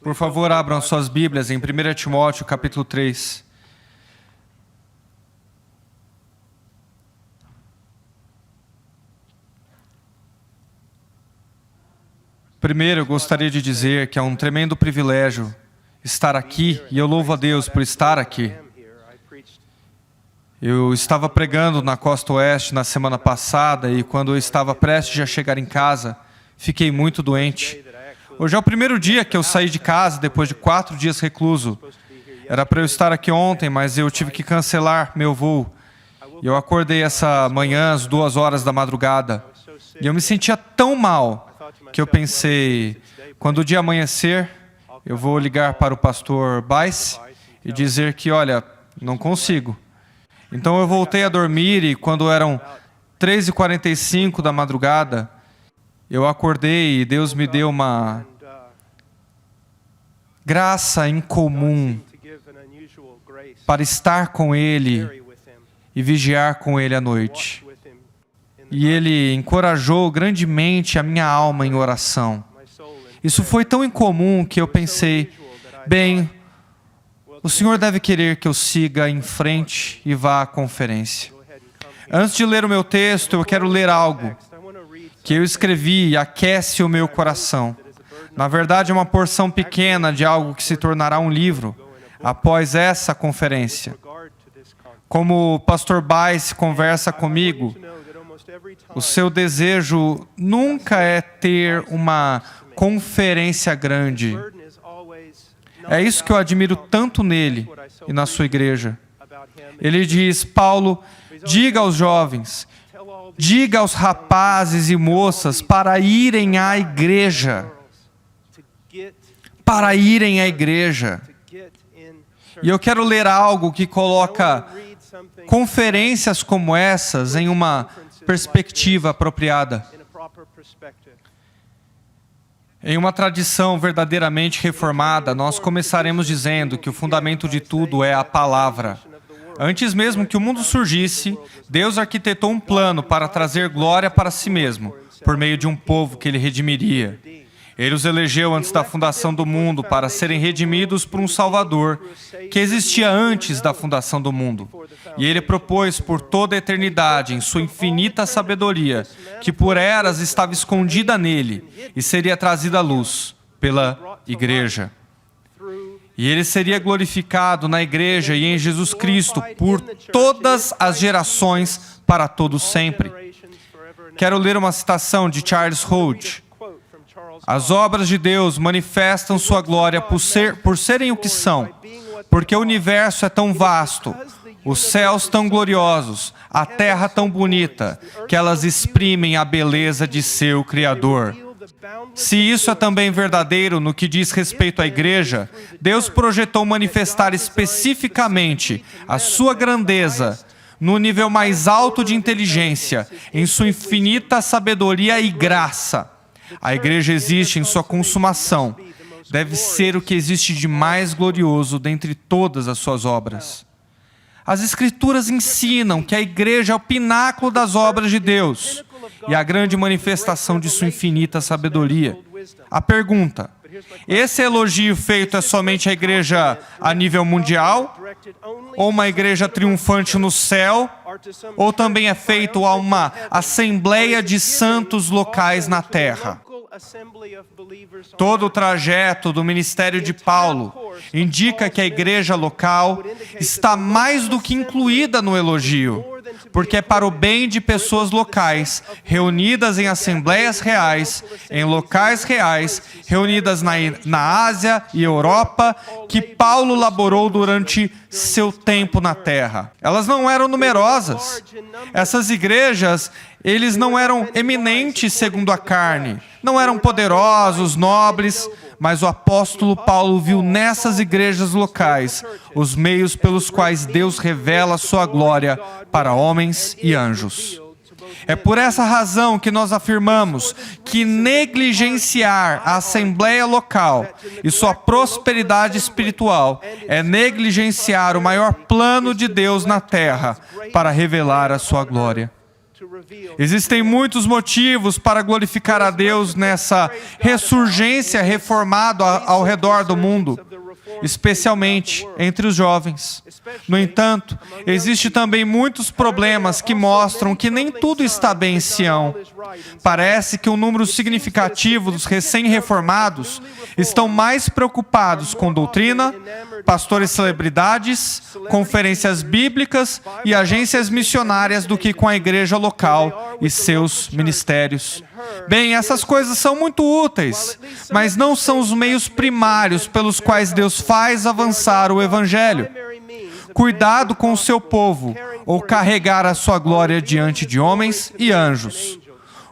Por favor, abram suas Bíblias em 1 Timóteo, capítulo 3. Primeiro, eu gostaria de dizer que é um tremendo privilégio estar aqui, e eu louvo a Deus por estar aqui. Eu estava pregando na Costa Oeste na semana passada, e quando eu estava prestes a chegar em casa, fiquei muito doente. Hoje é o primeiro dia que eu saí de casa, depois de 4 dias recluso. Era para eu estar aqui ontem, mas eu tive que cancelar meu voo. E eu acordei essa manhã, às 2 horas da madrugada. E eu me sentia tão mal que eu pensei, quando o dia amanhecer, eu vou ligar para o pastor Bice e dizer que, olha, não consigo. Então eu voltei a dormir e quando eram 3h45 da madrugada, eu acordei e Deus me deu uma graça incomum para estar com Ele e vigiar com Ele à noite. E Ele encorajou grandemente a minha alma em oração. Isso foi tão incomum que eu pensei, bem, o Senhor deve querer que eu siga em frente e vá à conferência. Antes de ler o meu texto, eu quero ler algo que eu escrevi e aquece o meu coração. Na verdade, é uma porção pequena de algo que se tornará um livro após essa conferência. Como o pastor Bice conversa comigo, o seu desejo nunca é ter uma conferência grande. É isso que eu admiro tanto nele e na sua igreja. Ele diz, Paulo, diga aos jovens, diga aos rapazes e moças para irem à igreja. Para irem à igreja. E eu quero ler algo que coloca conferências como essas em uma perspectiva apropriada. Em uma tradição verdadeiramente reformada, nós começaremos dizendo que o fundamento de tudo é a palavra. Antes mesmo que o mundo surgisse, Deus arquitetou um plano para trazer glória para si mesmo, por meio de um povo que Ele redimiria. Ele os elegeu antes da fundação do mundo para serem redimidos por um Salvador que existia antes da fundação do mundo. E Ele propôs por toda a eternidade, em sua infinita sabedoria, que por eras estava escondida nele e seria trazida à luz pela igreja. E Ele seria glorificado na igreja e em Jesus Cristo por todas as gerações para todos sempre. Quero ler uma citação de Charles Hodge. As obras de Deus manifestam sua glória por serem o que são, porque o universo é tão vasto, os céus tão gloriosos, a terra tão bonita, que elas exprimem a beleza de seu Criador. Se isso é também verdadeiro no que diz respeito à igreja, Deus projetou manifestar especificamente a sua grandeza no nível mais alto de inteligência, em sua infinita sabedoria e graça. A igreja existe em sua consumação. Deve ser o que existe de mais glorioso dentre todas as suas obras. As Escrituras ensinam que a igreja é o pináculo das obras de Deus e a grande manifestação de sua infinita sabedoria. A pergunta, esse elogio feito é somente à igreja a nível mundial? Ou uma igreja triunfante no céu? Ou também é feito a uma assembleia de santos locais na terra? Todo o trajeto do ministério de Paulo indica que a igreja local está mais do que incluída no elogio, porque é para o bem de pessoas locais, reunidas em assembleias reais, em locais reais, reunidas na Ásia e Europa, que Paulo laborou durante seu tempo na terra. Elas não eram numerosas. Essas igrejas, eles não eram eminentes segundo a carne, não eram poderosos, nobres, mas o apóstolo Paulo viu nessas igrejas locais os meios pelos quais Deus revela sua glória para homens e anjos. É por essa razão que nós afirmamos que negligenciar a assembleia local e sua prosperidade espiritual é negligenciar o maior plano de Deus na terra para revelar a sua glória. Existem muitos motivos para glorificar a Deus nessa ressurgência reformada ao redor do mundo, especialmente entre os jovens. No entanto, existem também muitos problemas que mostram que nem tudo está bem em Sião. Parece que um número significativo dos recém-reformados estão mais preocupados com doutrina, pastores celebridades, conferências bíblicas e agências missionárias do que com a igreja local e seus ministérios. Bem, essas coisas são muito úteis, mas não são os meios primários pelos quais Deus faz avançar o Evangelho. Cuidado com o seu povo, ou carregar a sua glória diante de homens e anjos.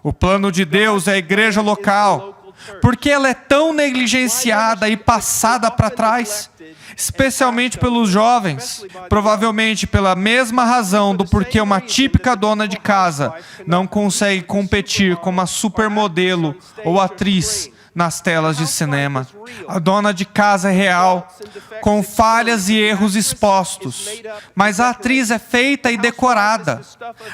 O plano de Deus é a igreja local. Por que ela é tão negligenciada e passada para trás? Especialmente pelos jovens, provavelmente pela mesma razão do porquê uma típica dona de casa não consegue competir com uma supermodelo ou atriz nas telas de cinema. A dona de casa é real, com falhas e erros expostos, mas a atriz é feita e decorada.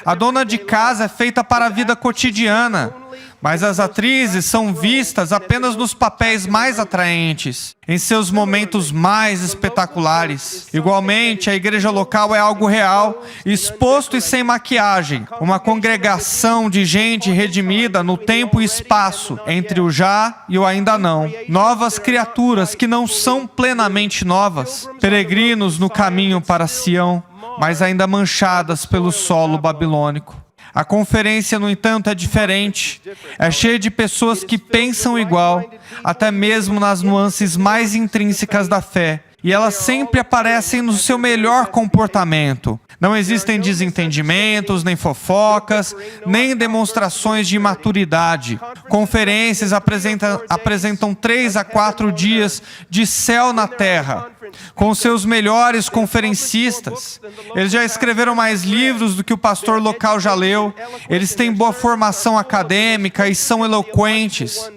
A dona de casa é feita para a vida cotidiana, mas as atrizes são vistas apenas nos papéis mais atraentes, em seus momentos mais espetaculares. Igualmente, a igreja local é algo real, exposto e sem maquiagem, uma congregação de gente redimida no tempo e espaço, entre o já e o ainda não. Novas criaturas que não são plenamente novas, peregrinos no caminho para Sião, mas ainda manchadas pelo solo babilônico. A conferência, no entanto, é diferente. É cheia de pessoas que pensam igual, até mesmo nas nuances mais intrínsecas da fé. E elas sempre aparecem no seu melhor comportamento. Não existem desentendimentos, nem fofocas, nem demonstrações de imaturidade. Conferências apresentam 3 a 4 dias de céu na terra, com seus melhores conferencistas. Eles já escreveram mais livros do que o pastor local já leu. Eles têm boa formação acadêmica e são eloquentes.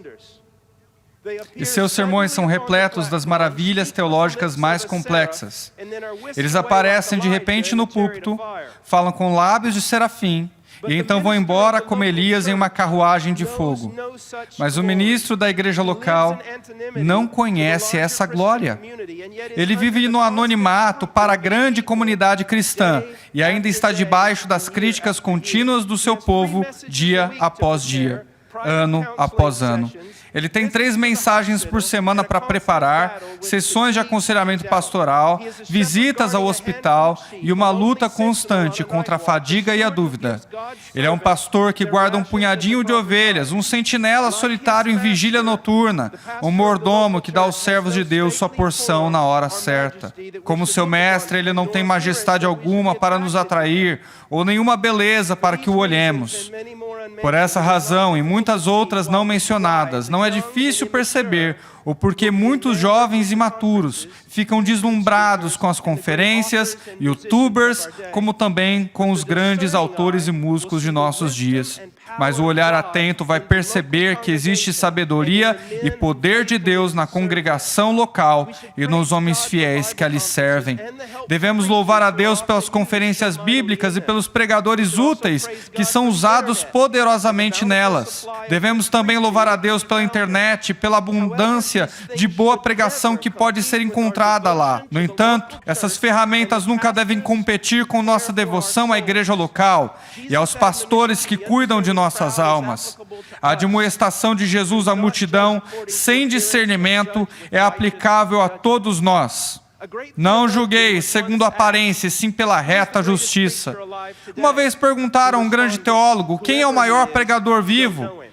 E seus sermões são repletos das maravilhas teológicas mais complexas. Eles aparecem de repente no púlpito, falam com lábios de serafim, e então vão embora como Elias em uma carruagem de fogo. Mas o ministro da igreja local não conhece essa glória. Ele vive no anonimato para a grande comunidade cristã e ainda está debaixo das críticas contínuas do seu povo dia após dia, ano após ano. Ele tem 3 mensagens por semana para preparar, sessões de aconselhamento pastoral, visitas ao hospital e uma luta constante contra a fadiga e a dúvida. Ele é um pastor que guarda um punhadinho de ovelhas, um sentinela solitário em vigília noturna, um mordomo que dá aos servos de Deus sua porção na hora certa. Como seu mestre, ele não tem majestade alguma para nos atrair, ou nenhuma beleza para que o olhemos. Por essa razão, e muitas outras não mencionadas, não é difícil perceber o porquê muitos jovens imaturos ficam deslumbrados com as conferências, youtubers, como também com os grandes autores e músicos de nossos dias. Mas o olhar atento vai perceber que existe sabedoria e poder de Deus na congregação local e nos homens fiéis que ali servem. Devemos louvar a Deus pelas conferências bíblicas e pelos pregadores úteis que são usados poderosamente nelas. Devemos também louvar a Deus pela internet e pela abundância de boa pregação que pode ser encontrada lá. No entanto, essas ferramentas nunca devem competir com nossa devoção à igreja local e aos pastores que cuidam de nossas almas. A admoestação de Jesus à multidão, sem discernimento, é aplicável a todos nós. Não julgueis segundo a aparência, sim pela reta justiça. Uma vez perguntaram a um grande teólogo, quem é o maior pregador vivo?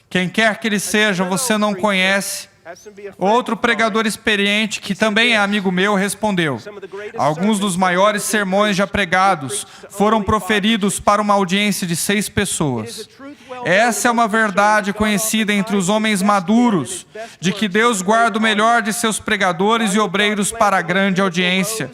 Quem quer que ele seja, você não conhece. Outro pregador experiente, que também é amigo meu, respondeu: alguns dos maiores sermões já pregados foram proferidos para uma audiência de 6 pessoas. Essa é uma verdade conhecida entre os homens maduros, de que Deus guarda o melhor de seus pregadores e obreiros para a grande audiência.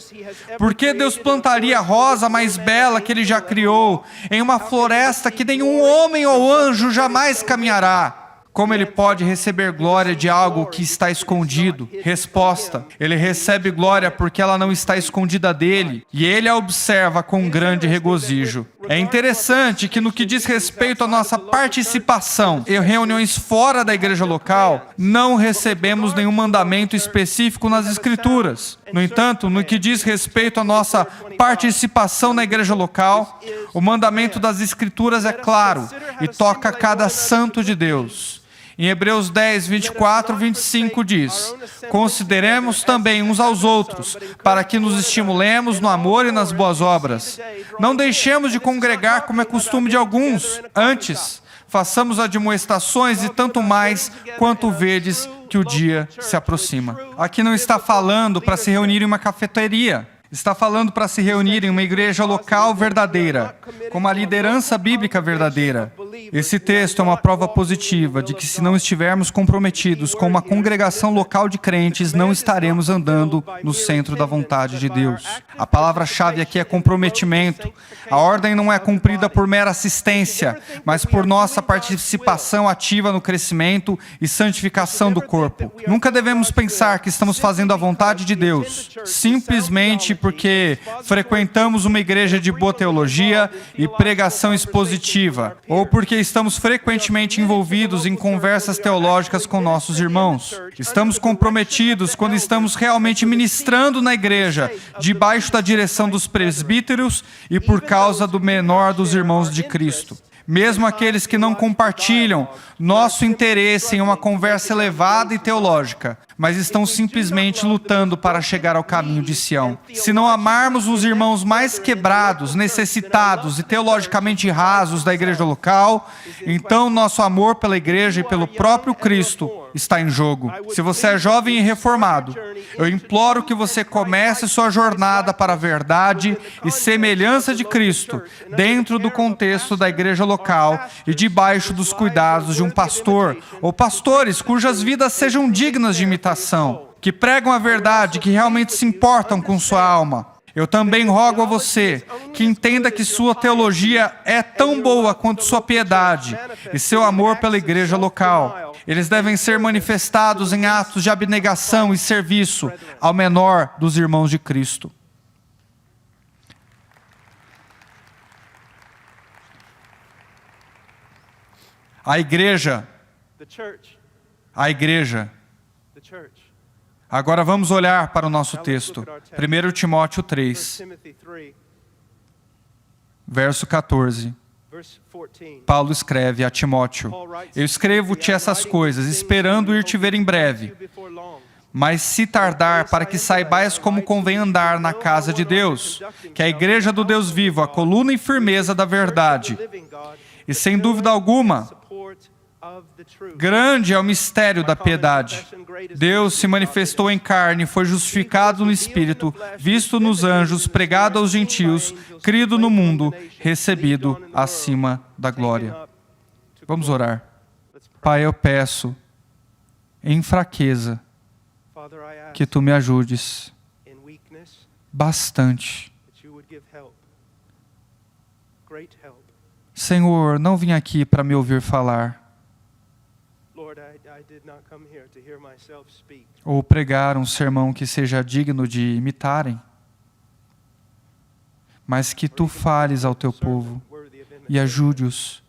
Por que Deus plantaria a rosa mais bela que Ele já criou em uma floresta que nenhum homem ou anjo jamais caminhará? Como ele pode receber glória de algo que está escondido? Resposta: ele recebe glória porque ela não está escondida dele e ele a observa com grande regozijo. É interessante que no que diz respeito à nossa participação em reuniões fora da igreja local, não recebemos nenhum mandamento específico nas Escrituras. No entanto, no que diz respeito à nossa participação na igreja local, o mandamento das Escrituras é claro e toca cada santo de Deus. Em Hebreus 10, 24, 25 diz: consideremos também uns aos outros, para que nos estimulemos no amor e nas boas obras. Não deixemos de congregar como é costume de alguns. Antes, façamos admoestações e tanto mais quanto vedes que o dia se aproxima. Aqui não está falando para se reunir em uma cafeteria. Está falando para se reunir em uma igreja local verdadeira, com uma liderança bíblica verdadeira. Esse texto é uma prova positiva de que se não estivermos comprometidos com uma congregação local de crentes, não estaremos andando no centro da vontade de Deus. A palavra-chave aqui é comprometimento. A ordem não é cumprida por mera assistência, mas por nossa participação ativa no crescimento e santificação do corpo. Nunca devemos pensar que estamos fazendo a vontade de Deus, simplesmente porque frequentamos uma igreja de boa teologia e pregação expositiva, ou porque estamos frequentemente envolvidos em conversas teológicas com nossos irmãos. Estamos comprometidos quando estamos realmente ministrando na igreja, debaixo da direção dos presbíteros e por causa do menor dos irmãos de Cristo. Mesmo aqueles que não compartilham nosso interesse em uma conversa elevada e teológica, mas estão simplesmente lutando para chegar ao caminho de Sião. Se não amarmos os irmãos mais quebrados, necessitados e teologicamente rasos da igreja local, então nosso amor pela igreja e pelo próprio Cristo está em jogo. Se você é jovem e reformado, eu imploro que você comece sua jornada para a verdade e semelhança de Cristo dentro do contexto da igreja local e debaixo dos cuidados de um pastor ou pastores cujas vidas sejam dignas de imitação, que pregam a verdade, que realmente se importam com sua alma. Eu também rogo a você que entenda que sua teologia é tão boa quanto sua piedade e seu amor pela igreja local. Eles devem ser manifestados em atos de abnegação e serviço ao menor dos irmãos de Cristo. A igreja. Agora vamos olhar para o nosso texto. 1 Timóteo 3, verso 14. Paulo escreve a Timóteo: eu escrevo-te essas coisas, esperando ir te ver em breve. Mas se tardar, para que saibais como convém andar na casa de Deus, que é a igreja do Deus vivo, a coluna e firmeza da verdade. E sem dúvida alguma, grande é o mistério da piedade. Deus se manifestou em carne, foi justificado no Espírito, visto nos anjos, pregado aos gentios, crido no mundo, recebido acima da glória. Vamos orar. Pai, eu peço, em fraqueza, que Tu me ajudes bastante. Senhor, não vim aqui para me ouvir falar ou pregar um sermão que seja digno de imitarem, mas que Tu fales ao Teu povo e ajude-os.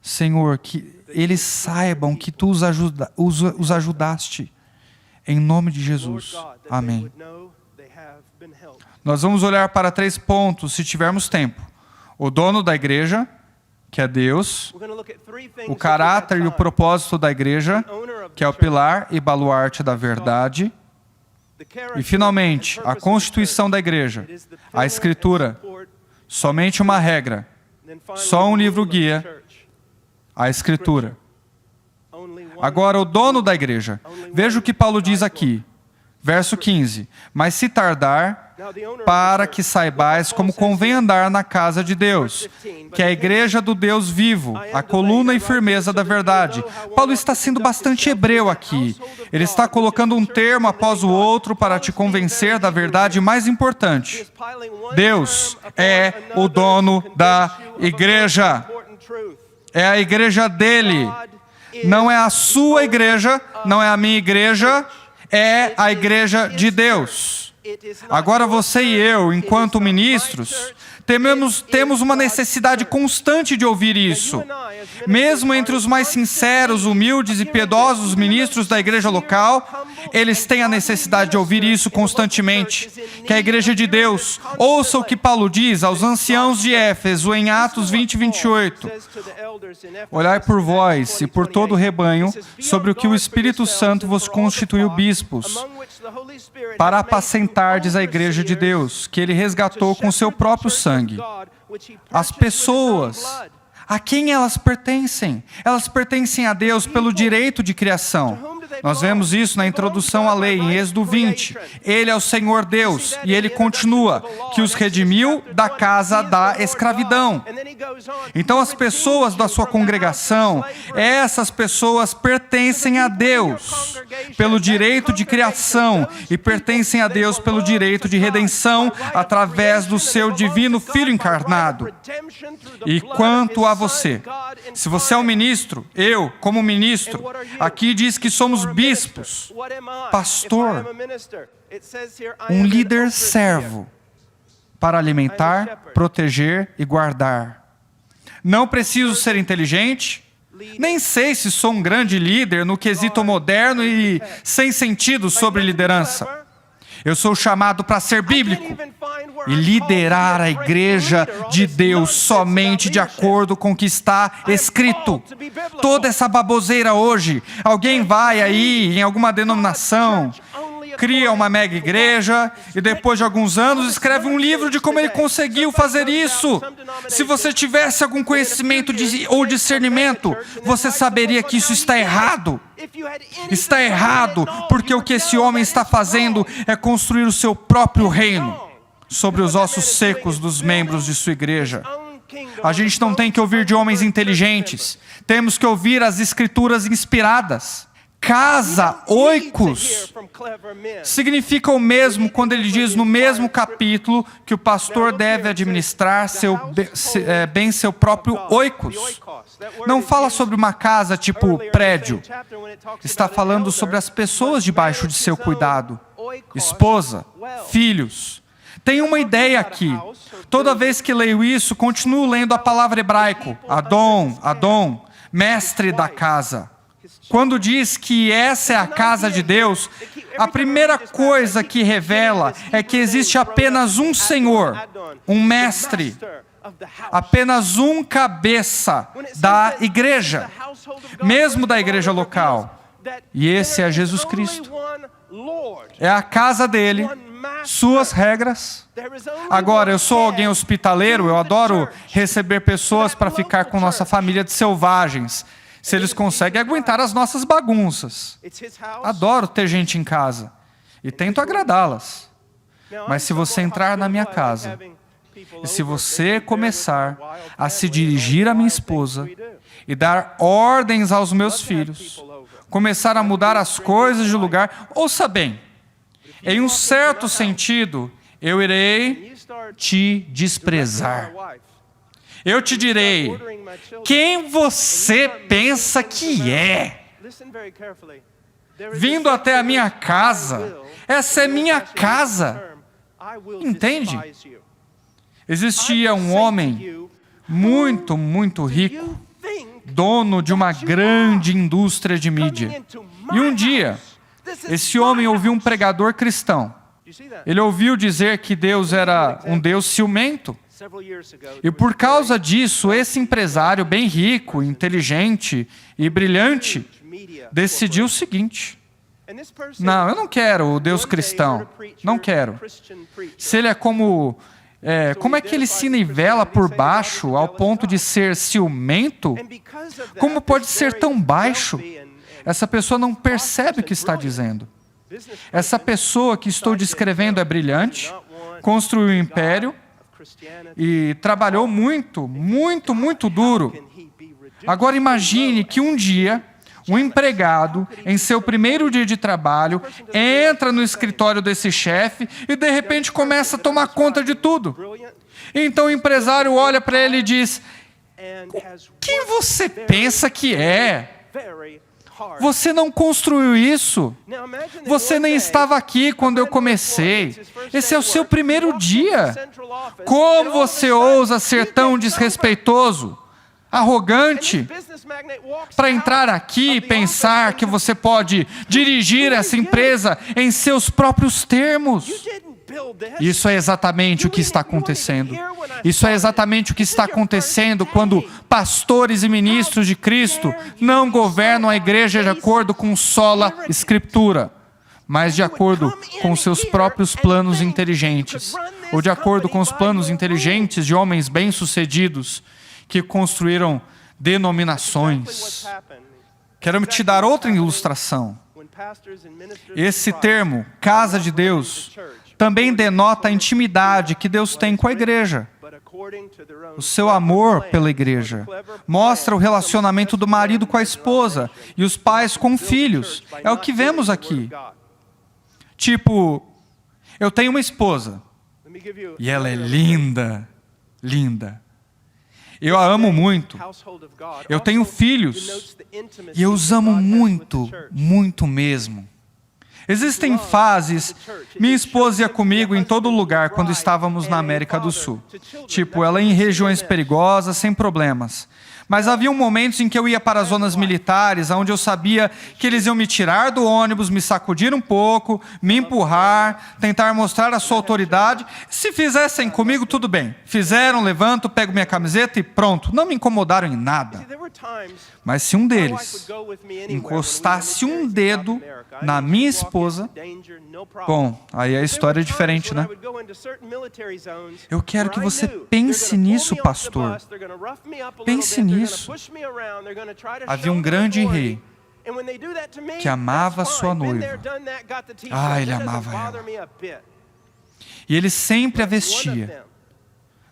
Senhor, que eles saibam que Tu os ajudaste. Em nome de Jesus. Amém. Nós vamos olhar para 3 pontos, se tivermos tempo. O dono da igreja, que é Deus, o caráter e o propósito da igreja, que é o pilar e baluarte da verdade, e finalmente, a constituição da igreja, a Escritura, somente uma regra, só um livro-guia, a Escritura. Agora, o dono da igreja. Veja o que Paulo diz aqui, verso 15. Mas se tardar, para que saibais como convém andar na casa de Deus, que é a igreja do Deus vivo, a coluna e firmeza da verdade. Paulo está sendo bastante hebreu aqui. Ele está colocando um termo após o outro para te convencer da verdade mais importante. Deus é o dono da igreja. É a igreja dele. Não é a sua igreja, não é a minha igreja, é a igreja de Deus. Agora você e eu, enquanto ministros, temos uma necessidade constante de ouvir isso. Mesmo entre os mais sinceros, humildes e piedosos ministros da igreja local, eles têm a necessidade de ouvir isso constantemente. Que a igreja de Deus ouça o que Paulo diz aos anciãos de Éfeso em Atos 20, 28. Olhai por vós e por todo o rebanho, sobre o que o Espírito Santo vos constituiu bispos, para apacentardes a igreja de Deus, que ele resgatou com seu próprio sangue. As pessoas, a quem elas pertencem? Elas pertencem a Deus pelo direito de criação. Nós vemos isso na introdução à lei, em Êxodo 20. Ele é o Senhor Deus, e ele continua, que os redimiu da casa da escravidão. Então as pessoas da sua congregação, essas pessoas pertencem a Deus pelo direito de criação e pertencem a Deus pelo direito de redenção através do seu divino Filho encarnado. E quanto a você, se você é um ministro, eu, como ministro, aqui diz que somos bispos, pastor, um líder servo para alimentar, proteger e guardar. Não preciso ser inteligente, nem sei se sou um grande líder no quesito moderno e sem sentido sobre liderança. Eu sou chamado para ser bíblico e liderar a igreja de Deus somente de acordo com o que está escrito. Toda essa baboseira hoje, alguém vai aí em alguma denominação, cria uma mega igreja e depois de alguns anos escreve um livro de como ele conseguiu fazer isso. Se você tivesse algum conhecimento ou discernimento, você saberia que isso está errado. Está errado, porque o que esse homem está fazendo é construir o seu próprio reino sobre os ossos secos dos membros de sua igreja. A gente não tem que ouvir de homens inteligentes, temos que ouvir as escrituras inspiradas. Casa, oikos, significa o mesmo quando ele diz no mesmo capítulo que o pastor deve administrar bem seu próprio oikos. Não fala sobre uma casa tipo prédio. Está falando sobre as pessoas debaixo de seu cuidado. Esposa, filhos. Tem uma ideia aqui. Toda vez que leio isso, continuo lendo a palavra hebraico. Adon, mestre da casa. Quando diz que essa é a casa de Deus, a primeira coisa que revela é que existe apenas um Senhor, um mestre, apenas um cabeça da igreja, mesmo da igreja local. E esse é Jesus Cristo. É a casa dele, suas regras. Agora, eu sou alguém hospitaleiro, eu adoro receber pessoas para ficar com nossa família de selvagens. Se eles conseguem aguentar as nossas bagunças. Adoro ter gente em casa e tento agradá-las. Mas se você entrar na minha casa e se você começar a se dirigir à minha esposa e dar ordens aos meus filhos, começar a mudar as coisas de lugar, ouça bem, em um certo sentido, eu irei te desprezar. Eu te direi, quem você pensa que é? Vindo até a minha casa, essa é minha casa. Entende? Existia um homem muito, muito rico, dono de uma grande indústria de mídia. E um dia, esse homem ouviu um pregador cristão. Ele ouviu dizer que Deus era um Deus ciumento. E por causa disso, esse empresário bem rico, inteligente e brilhante, decidiu o seguinte: não, eu não quero o Deus cristão, não quero. Se ele é como é que ele se nivela por baixo ao ponto de ser ciumento? Como pode ser tão baixo? Essa pessoa não percebe o que está dizendo. Essa pessoa que estou descrevendo é brilhante, construiu um império, e trabalhou muito, muito, muito duro. Agora imagine que um dia, um empregado, em seu primeiro dia de trabalho, entra no escritório desse chefe e de repente começa a tomar conta de tudo. Então o empresário olha para ele e diz: quem você pensa que é? Você não construiu isso. Você nem estava aqui quando eu comecei. Esse é o seu primeiro dia. Como você ousa ser tão desrespeitoso, arrogante, para entrar aqui e pensar que você pode dirigir essa empresa em seus próprios termos? Isso é exatamente o que está acontecendo. Isso é exatamente o que está acontecendo quando pastores e ministros de Cristo não governam a igreja de acordo com sola Escritura, mas de acordo com seus próprios planos inteligentes, ou de acordo com os planos inteligentes de homens bem-sucedidos que construíram denominações. Quero te dar outra ilustração. Esse termo, casa de Deus, também denota a intimidade que Deus tem com a igreja. O seu amor pela igreja mostra o relacionamento do marido com a esposa e os pais com filhos. É o que vemos aqui. Tipo, eu tenho uma esposa e ela é linda, linda. Eu a amo muito. Eu tenho filhos e eu os amo muito, muito mesmo. Existem fases, minha esposa ia comigo em todo lugar quando estávamos na América do Sul. Tipo, ela ia em regiões perigosas, sem problemas. Mas havia momentos em que eu ia para as zonas militares, onde eu sabia que eles iam me tirar do ônibus, me sacudir um pouco, me empurrar, tentar mostrar a sua autoridade. Se fizessem comigo, tudo bem. Fizeram, levanto, pego minha camiseta e pronto. Não me incomodaram em nada. Mas se um deles encostasse um dedo na minha esposa, bom, aí a história é diferente, né? Eu quero que você pense nisso, pastor. Pense nisso. Havia um grande rei que amava sua noiva. Ele amava ela. E ele sempre a vestia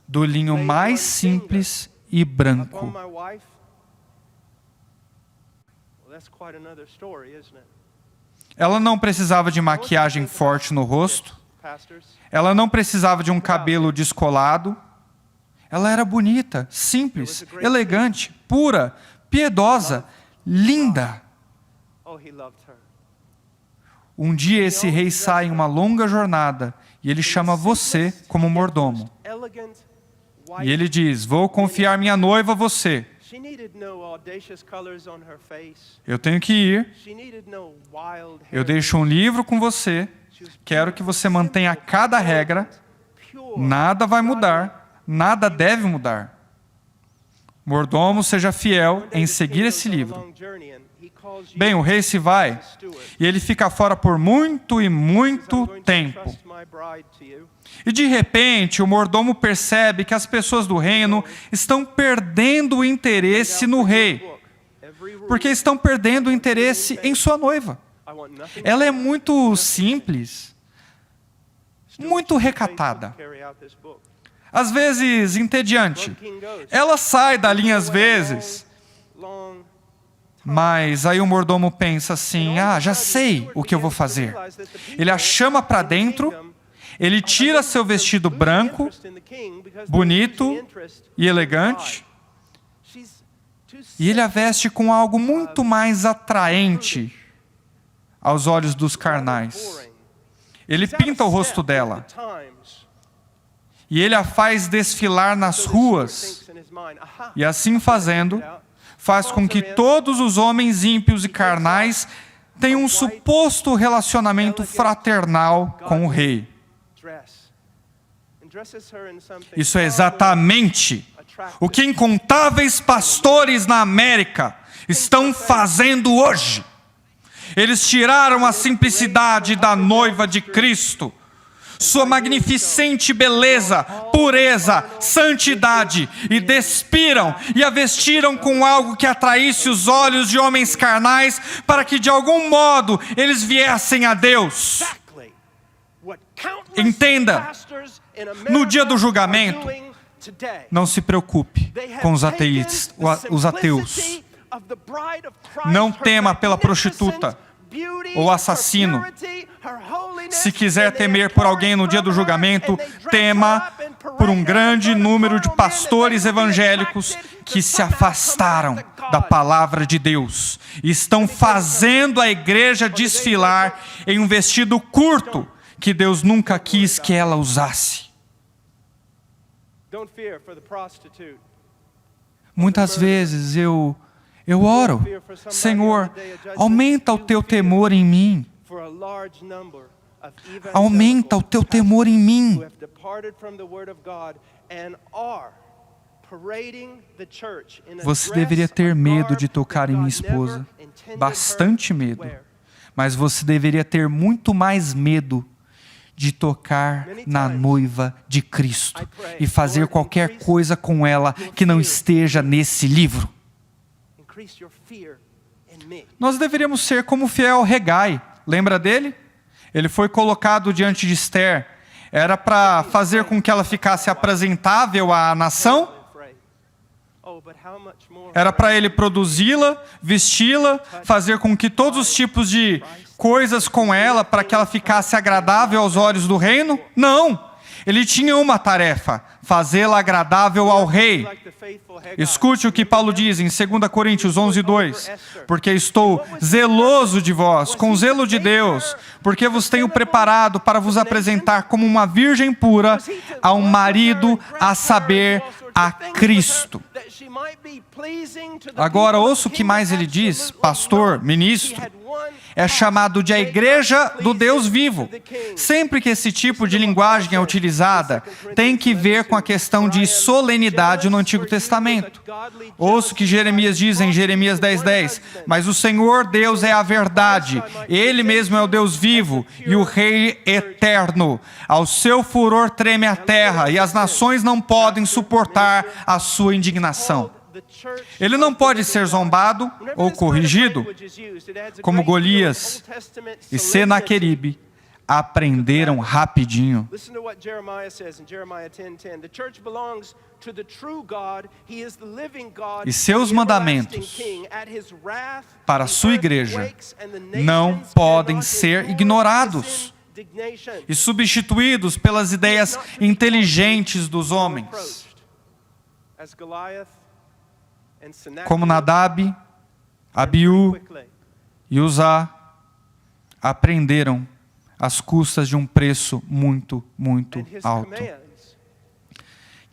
do linho mais simples e branco. Ela não precisava de maquiagem forte no rosto. Ela não precisava de um cabelo descolado. Ela era bonita, simples, elegante, pura, piedosa, linda. Um dia esse rei sai em uma longa jornada e ele chama você como mordomo. E ele diz, vou confiar minha noiva a você. Eu tenho que ir. Eu deixo um livro com você. Quero que você mantenha cada regra. Nada vai mudar. Nada deve mudar. Mordomo, seja fiel em seguir esse livro. Bem, o rei se vai e ele fica fora por muito e muito tempo. E de repente, o mordomo percebe que as pessoas do reino estão perdendo o interesse no rei, porque estão perdendo o interesse em sua noiva. Ela é muito simples, muito recatada, às vezes entediante. Ela sai da linha às vezes, mas aí o mordomo pensa assim, já sei o que eu vou fazer. Ele a chama para dentro, ele tira seu vestido branco, bonito e elegante, e ele a veste com algo muito mais atraente aos olhos dos carnais. Ele pinta o rosto dela, e ele a faz desfilar nas ruas, e assim fazendo, faz com que todos os homens ímpios e carnais tenham um suposto relacionamento fraternal com o rei. Isso é exatamente o que incontáveis pastores na América estão fazendo hoje. Eles tiraram a simplicidade da noiva de Cristo, sua magnificente beleza, pureza, santidade, e despiram e a vestiram com algo que atraísse os olhos de homens carnais, para que de algum modo eles viessem a Deus. Entenda, no dia do julgamento, não se preocupe com os ateus. Não tema pela prostituta ou assassino. Se quiser temer por alguém no dia do julgamento, tema por um grande número de pastores evangélicos que se afastaram da palavra de Deus. Estão fazendo a igreja desfilar em um vestido curto que Deus nunca quis que ela usasse. Muitas vezes eu oro, Senhor, aumenta o teu temor em mim. Aumenta o teu temor em mim. Você deveria ter medo de tocar em minha esposa, bastante medo. Mas você deveria ter muito mais medo de tocar na noiva de Cristo e fazer qualquer coisa com ela que não esteja nesse livro. Nós deveríamos ser como o fiel Hegai. Lembra dele? Ele foi colocado diante de Esther. Era para fazer com que ela ficasse apresentável à nação. Era para ele produzi-la, vesti-la, fazer com que todos os tipos de coisas com ela, para que ela ficasse agradável aos olhos do reino? Não! Ele tinha uma tarefa, fazê-la agradável ao rei. Escute o que Paulo diz em 2 Coríntios 11:2. Porque estou zeloso de vós, com zelo de Deus, porque vos tenho preparado para vos apresentar como uma virgem pura a um marido, a saber, a Cristo. Agora ouça o que mais ele diz, pastor, ministro. É chamado de a igreja do Deus vivo. Sempre que esse tipo de linguagem é utilizada, tem que ver com a questão de solenidade no Antigo Testamento. Ouça o que Jeremias diz em Jeremias 10:10. Mas o Senhor Deus é a verdade. Ele mesmo é o Deus vivo e o Rei eterno. Ao seu furor treme a terra e as nações não podem suportar a sua indignação. Ele não pode ser zombado ou corrigido, como Golias e Senaqueribe aprenderam rapidinho. E seus mandamentos para a sua igreja não podem ser ignorados e substituídos pelas ideias inteligentes dos homens. Como Nadab, Abiú e Uzá aprenderam às custas de um preço muito, muito alto.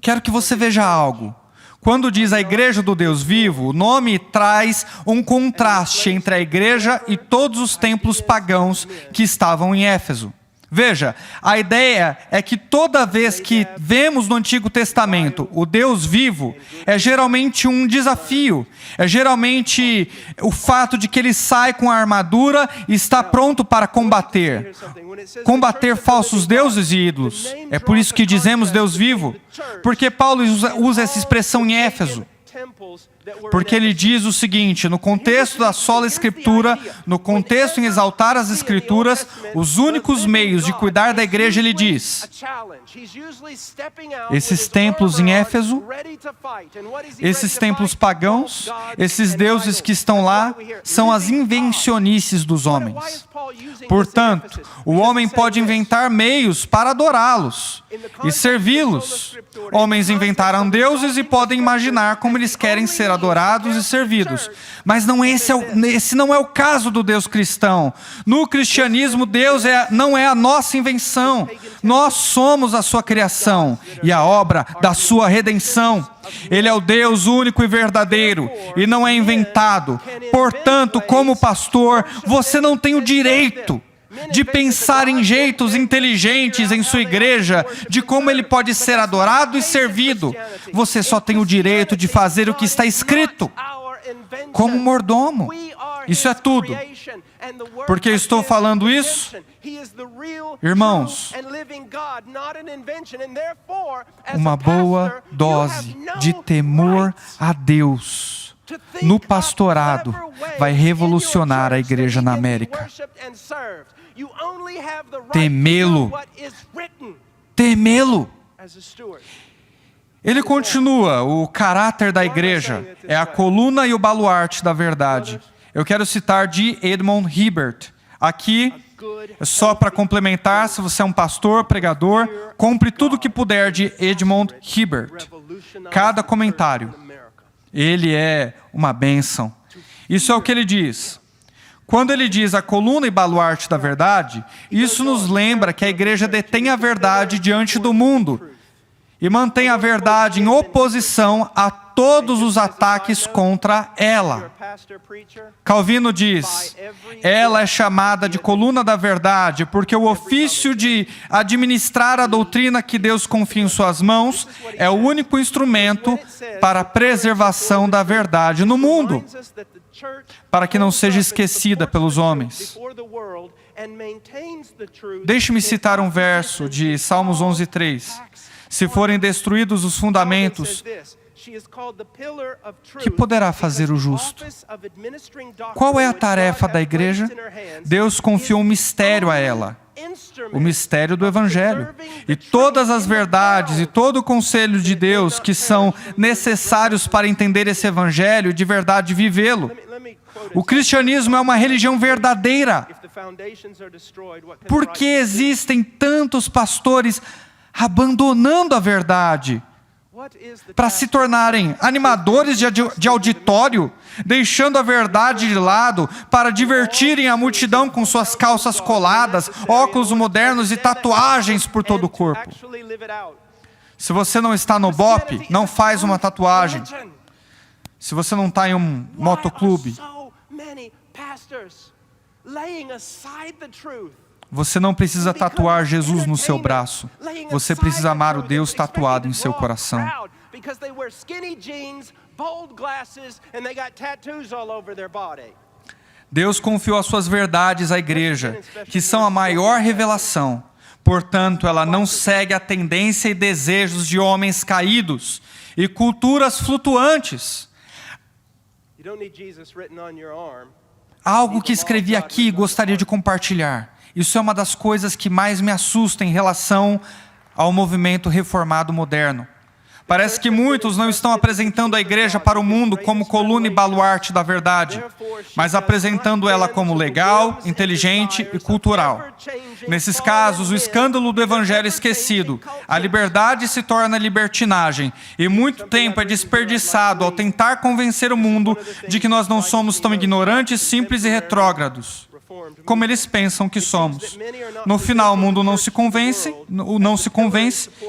Quero que você veja algo. Quando diz a igreja do Deus vivo, o nome traz um contraste entre a igreja e todos os templos pagãos que estavam em Éfeso. Veja, a ideia é que toda vez que vemos no Antigo Testamento o Deus vivo, é geralmente um desafio. É geralmente o fato de que ele sai com a armadura e está pronto para combater. Combater falsos deuses e ídolos. É por isso que dizemos Deus vivo. Porque Paulo usa essa expressão em Éfeso. Porque ele diz o seguinte, no contexto da sola Escritura, no contexto em exaltar as Escrituras, os únicos meios de cuidar da igreja, ele diz, esses templos em Éfeso, esses templos pagãos, esses deuses que estão lá, são as invencionices dos homens. Portanto, o homem pode inventar meios para adorá-los e servi-los. Homens inventaram deuses e podem imaginar como eles querem ser adorados e servidos. Mas esse não é o caso do Deus cristão. No cristianismo, Deus não é a nossa invenção. Nós somos a sua criação e a obra da sua redenção. Ele é o Deus único e verdadeiro e não é inventado. Portanto, como pastor, você não tem o direito de pensar em jeitos inteligentes em sua igreja, de como ele pode ser adorado e servido. Você só tem o direito de fazer o que está escrito, como mordomo. Isso é tudo. Por que estou falando isso? Irmãos, uma boa dose de temor a Deus no pastorado vai revolucionar a igreja na América. Temê-lo. Temê-lo. Ele continua, o caráter da igreja é a coluna e o baluarte da verdade. Eu quero citar de Edmond Hibbert. Aqui Só para complementar, se você é um pastor, pregador, compre tudo o que puder de Edmund Hibbert. Cada comentário, ele é uma bênção. Isso é o que ele diz. Quando ele diz a coluna e baluarte da verdade, isso nos lembra que a igreja detém a verdade diante do mundo e mantém a verdade em oposição a todos os ataques contra ela. Calvino diz, ela é chamada de coluna da verdade, porque o ofício de administrar a doutrina que Deus confia em suas mãos é o único instrumento para a preservação da verdade no mundo, para que não seja esquecida pelos homens. Deixe-me citar um verso de Salmos 11:3. Se forem destruídos os fundamentos, que poderá fazer o justo? Qual é a tarefa da igreja? Deus confiou um mistério a ela, o mistério do Evangelho. E todas as verdades e todo o conselho de Deus que são necessários para entender esse Evangelho e de verdade vivê-lo. O cristianismo é uma religião verdadeira. Por que existem tantos pastores abandonando a verdade para se tornarem animadores de auditório, deixando a verdade de lado para divertirem a multidão com suas calças coladas, óculos modernos e tatuagens por todo o corpo? Se você não está no BOP, não faz uma tatuagem. Se você não está em um motoclube, você não precisa tatuar Jesus no seu braço. Você precisa amar o Deus tatuado em seu coração. Deus confiou as suas verdades à igreja, que são a maior revelação. Portanto, ela não segue a tendência e desejos de homens caídos e culturas flutuantes. Algo que escrevi aqui e gostaria de compartilhar. Isso é uma das coisas que mais me assusta em relação ao movimento reformado moderno. Parece que muitos não estão apresentando a igreja para o mundo como coluna e baluarte da verdade, mas apresentando ela como legal, inteligente e cultural. Nesses casos, o escândalo do evangelho é esquecido, a liberdade se torna libertinagem, e muito tempo é desperdiçado ao tentar convencer o mundo de que nós não somos tão ignorantes, simples e retrógrados como eles pensam que somos. No final, o mundo não se convence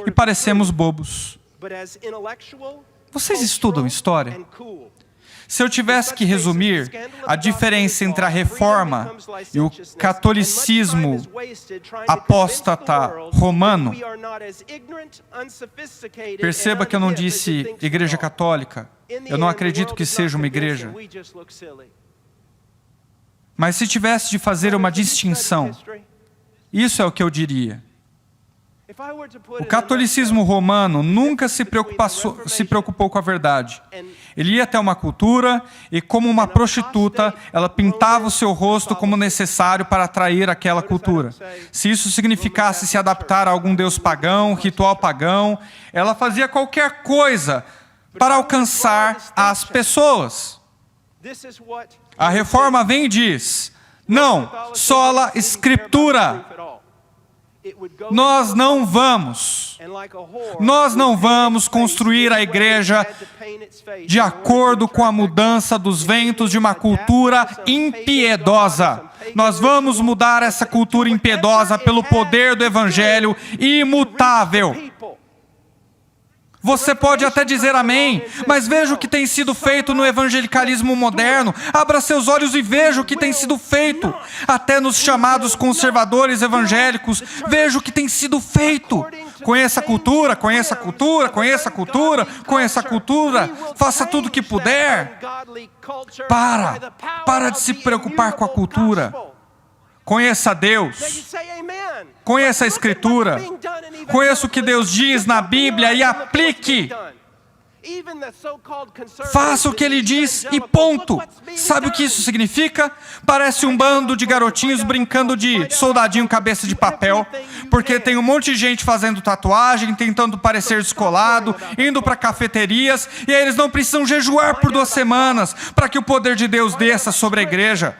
e parecemos bobos. Vocês estudam história? Se eu tivesse que resumir a diferença entre a reforma e o catolicismo apóstata romano, perceba que eu não disse igreja católica. Eu não acredito que seja uma igreja. Mas se tivesse de fazer uma distinção, isso é o que eu diria. O catolicismo romano nunca se preocupou com a verdade. Ele ia até uma cultura e, como uma prostituta, ela pintava o seu rosto como necessário para atrair aquela cultura. Se isso significasse se adaptar a algum deus pagão, ritual pagão, ela fazia qualquer coisa para alcançar as pessoas. A reforma vem e diz, não, sola escritura. Nós não vamos construir a igreja de acordo com a mudança dos ventos de uma cultura impiedosa. Nós vamos mudar essa cultura impiedosa pelo poder do evangelho imutável. Você pode até dizer amém, mas veja o que tem sido feito no evangelicalismo moderno. Abra seus olhos e veja o que tem sido feito. Até nos chamados conservadores evangélicos, veja o que tem sido feito. Conheça a cultura, conheça a cultura, conheça a cultura, conheça a cultura. Faça tudo o que puder. Para de se preocupar com a cultura. Conheça Deus. Conheça a Escritura. Conheça o que Deus diz na Bíblia e aplique. Faça o que Ele diz e ponto. Sabe o que isso significa? Parece um bando de garotinhos brincando de soldadinho cabeça de papel, porque tem um monte de gente fazendo tatuagem, tentando parecer descolado, indo para cafeterias, e aí eles não precisam jejuar por 2 semanas para que o poder de Deus desça sobre a igreja.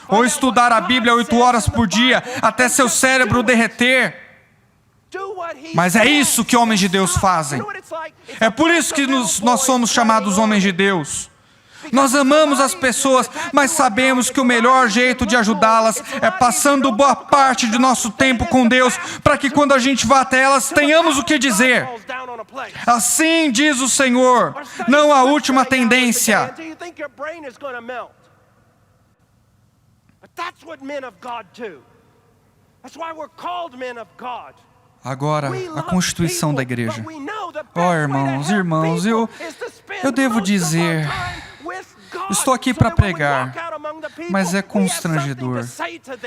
ou estudar a Bíblia 8 horas por dia até seu cérebro derreter. Mas é isso que homens de Deus fazem. É por isso que nós somos chamados homens de Deus. Nós amamos as pessoas, mas sabemos que o melhor jeito de ajudá-las é passando boa parte de nosso tempo com Deus, para que quando a gente vá até elas, tenhamos o que dizer. Assim diz o Senhor, não a última tendência. Agora, a constituição da igreja. Irmãos, eu devo dizer, estou aqui para pregar, mas é constrangedor.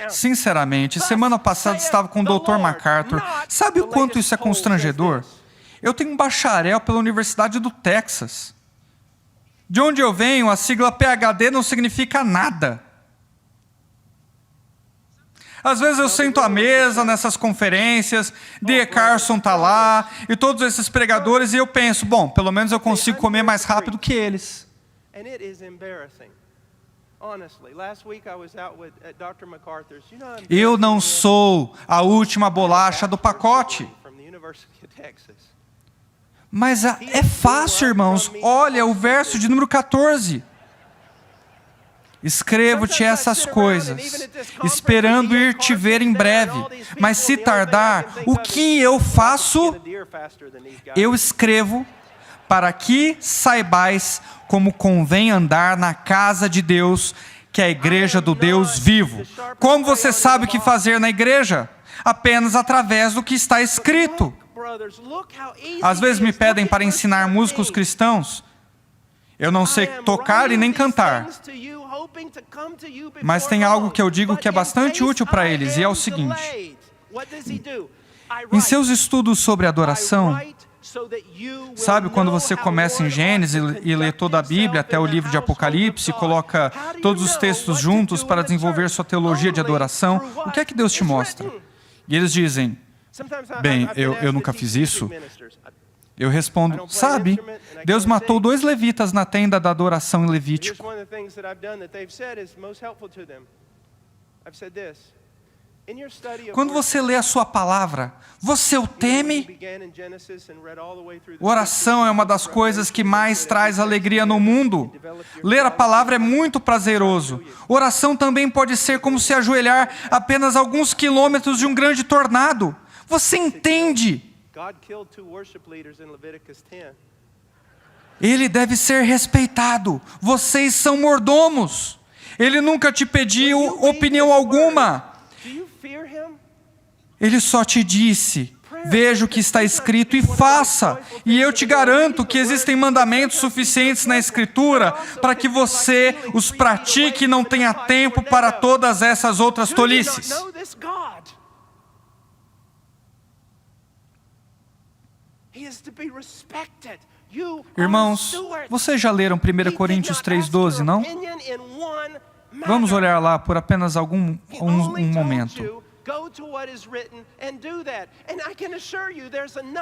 Sinceramente, semana passada estava com o Dr. MacArthur. Sabe o quanto isso é constrangedor? Eu tenho um bacharel pela Universidade do Texas. De onde eu venho, a sigla PhD não significa nada. Às vezes eu sento à mesa nessas conferências, D. Carson está lá, e todos esses pregadores, e eu penso, bom, pelo menos eu consigo comer mais rápido que eles. Eu não sou a última bolacha do pacote. Mas é fácil, irmãos. Olha o verso de número 14. Escrevo-te essas coisas, esperando ir te ver em breve. Mas se tardar, o que eu faço? Eu escrevo para que saibais como convém andar na casa de Deus, que é a igreja do Deus vivo. Como você sabe o que fazer na igreja? Apenas através do que está escrito. Às vezes me pedem para ensinar músicos cristãos. Eu não sei tocar e nem cantar. Mas tem algo que eu digo que é bastante útil para eles, e é o seguinte. Em seus estudos sobre adoração, sabe quando você começa em Gênesis e lê toda a Bíblia até o livro de Apocalipse e coloca todos os textos juntos para desenvolver sua teologia de adoração? O que é que Deus te mostra? E eles dizem, bem, eu nunca fiz isso. Eu respondo, sabe, Deus matou 2 levitas na tenda da adoração em Levítico. Quando você lê a sua palavra, você o teme? Oração é uma das coisas que mais traz alegria no mundo. Ler a palavra é muito prazeroso. Oração também pode ser como se ajoelhar apenas alguns quilômetros de um grande tornado. Você entende? Ele deve ser respeitado. Vocês são mordomos. Ele nunca te pediu opinião alguma. Ele só te disse, veja o que está escrito e faça. E eu te garanto que existem mandamentos suficientes na Escritura para que você os pratique e não tenha tempo para todas essas outras tolices. Irmãos, vocês já leram 1 Coríntios 3,12, não? Vamos olhar lá por apenas um momento.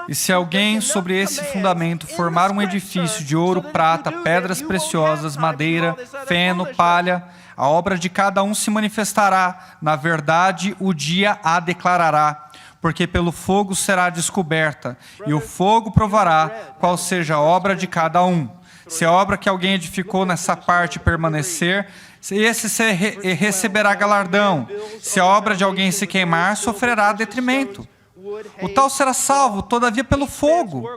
E se alguém sobre esse fundamento formar um edifício de ouro, prata, pedras preciosas, madeira, feno, palha, a obra de cada um se manifestará. Na verdade, o dia a declarará. Porque pelo fogo será descoberta, e o fogo provará qual seja a obra de cada um. Se a obra que alguém edificou nessa parte permanecer, esse receberá galardão. Se a obra de alguém se queimar, sofrerá detrimento. O tal será salvo, todavia, pelo fogo.